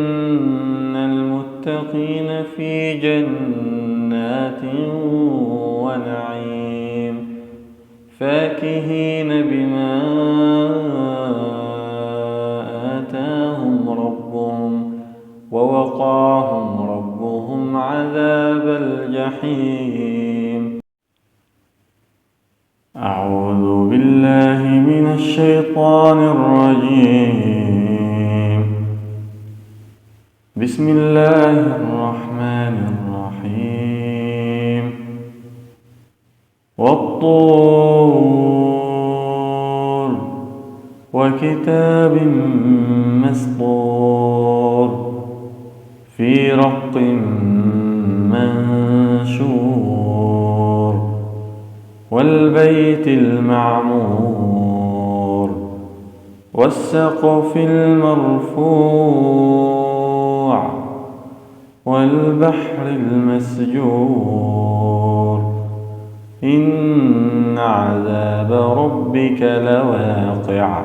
إن المتقين في جنات ونعيم فاكهين بما آتاهم ربهم ووقاهم ربهم عذاب الجحيم. أعوذ بالله من الشيطان الرجيم. بسم الله الرحمن الرحيم. والطور وكتاب مسطور في رق منشور والبيت المعمور والسقف المرفوع والبحر المسجور إن عذاب ربك لواقع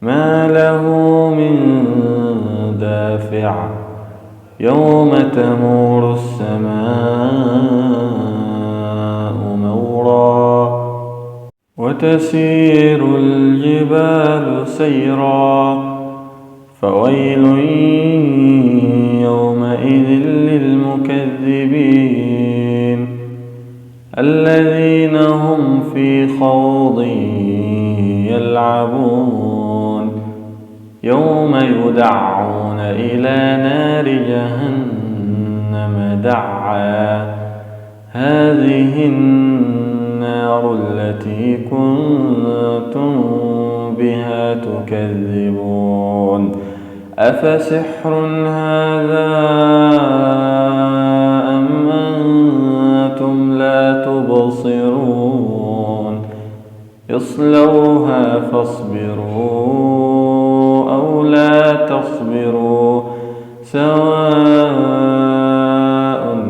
ما له من دافع يوم تمور السماء مورا وتسير الجبال سيرا فويل يومئذ للمكذبين الذين هم في خوض يلعبون يوم يدعون إلى نار جهنم دعا هذه النار التي كنتم بها تكذبون أفسحر هذا أم أنتم لا تبصرون اصلوها فاصبروا أو لا تصبروا سواء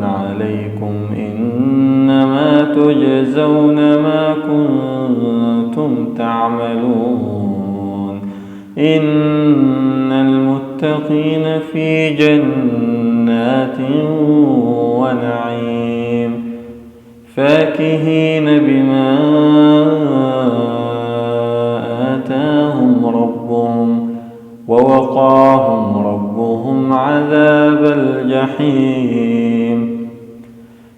عليكم إنما تجزون ما كنتم تعملون إن المتقين في جنات ونعيم فاكهين بما آتاهم ربهم ووقاهم ربهم عذاب الجحيم.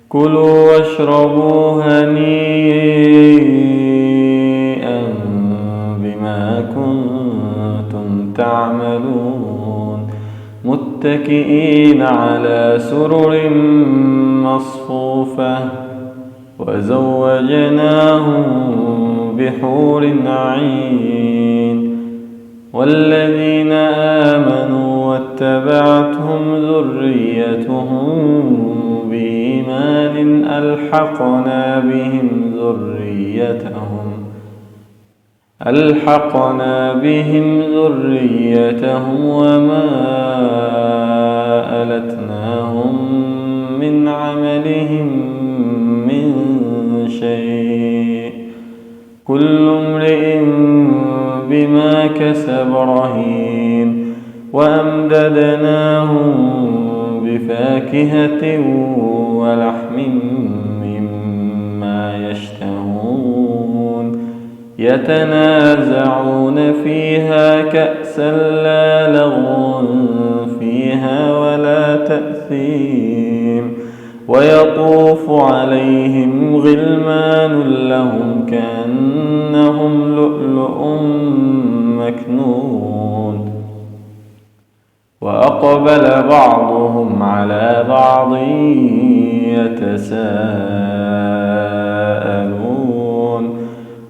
كلوا واشربوا هنيئا بما كنتم تعملون متكئين على سرر مصفوفة وزوجناهم بحور عين والذين آمنوا واتبعتهم ذريتهم بإيمان ألحقنا بهم ذريتهم وما ألتناهم من عملهم من شيء كل امرئ بما كسب رهين وأمددناهم بفاكهة ولحم مما يشتهون يتنازعون فيها كأسا لا لغو فيها ولا تأثيم ويطوف عليهم غلمان لهم كأنهم لؤلؤ مكنون وأقبل بعضهم على بعض يتساءلون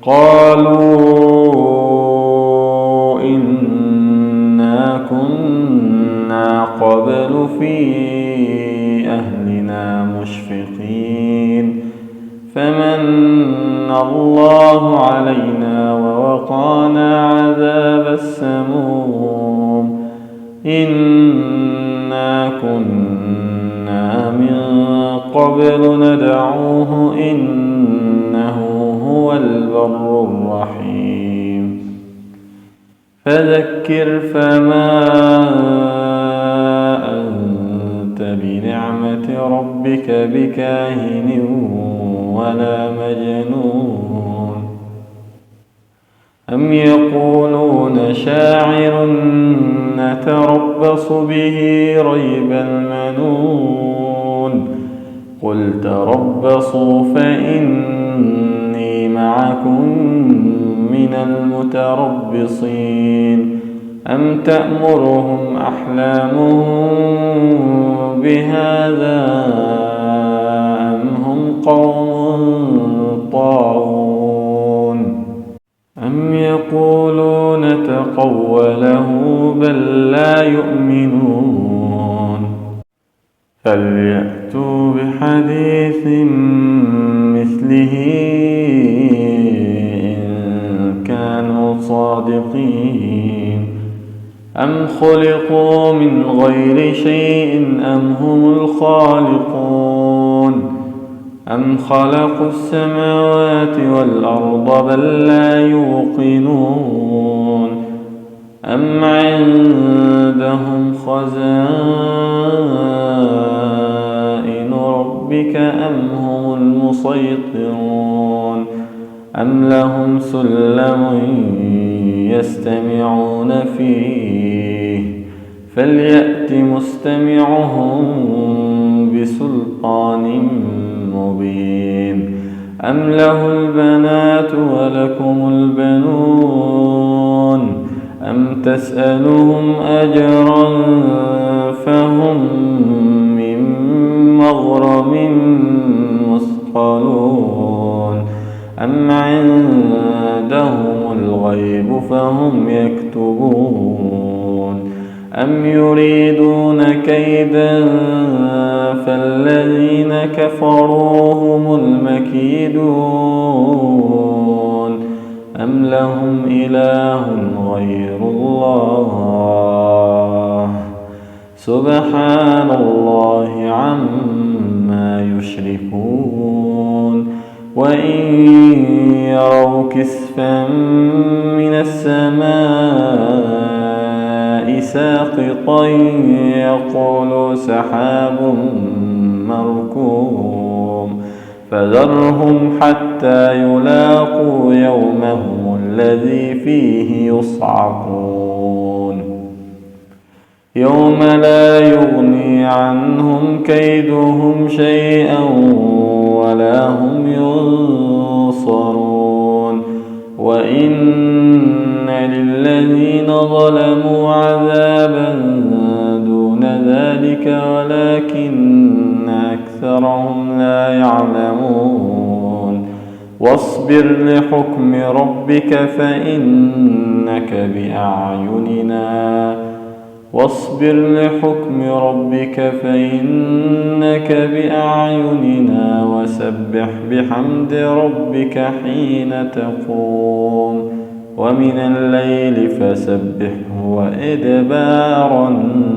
قالوا إنا كنا قبل في أهلنا مشفقين فمن الله علينا ووقانا عذاب السموم إنا كنا من قبل ندعوه إنه هو البر الرحيم. فذكر فما ربك بكاهن ولا مجنون أم يقولون شاعر نتربص به ريب المنون قل تربصوا فإني معكم من المتربصين أم تأمرهم أحلامهم بهذا أم هم قوم طاغون أم يقولون تقوله بل لا يؤمنون فليأتوا بحديث مثله إن كانوا صادقين أم خلقوا من غير شيء أم هم الخالقون أم خلقوا السماوات والأرض بل لا يوقنون أم عندهم خزائن ربك أم هم المسيطرون أم لهم سلم يستمعون فيه فليأت مستمعهم بسلطان مبين أم له البنات ولكم البنون أم تسألهم أجرا فهم من مغرم مثقلون أم عندهم الغيب فهم يكتبون أم يريدون كيدا فالذين كفروا هم المكيدون أم لهم إله غير الله سبحان الله عما يشركون وإن يروا كسفا من السماء ساقطا يقولوا سحاب مركوم فذرهم حتى يلاقوا يومهم الذي فيه يصعقون يوم لا يغني عنهم كيدهم شيئا ولا هم ينصرون وإن للذين ظلموا عذابا دون ذلك ولكن أكثرهم لا يعلمون واصبر لحكم ربك فإنك بأعيننا وسبح بحمد ربك حين تقوم ومن الليل فسبحه وإدبار النجوم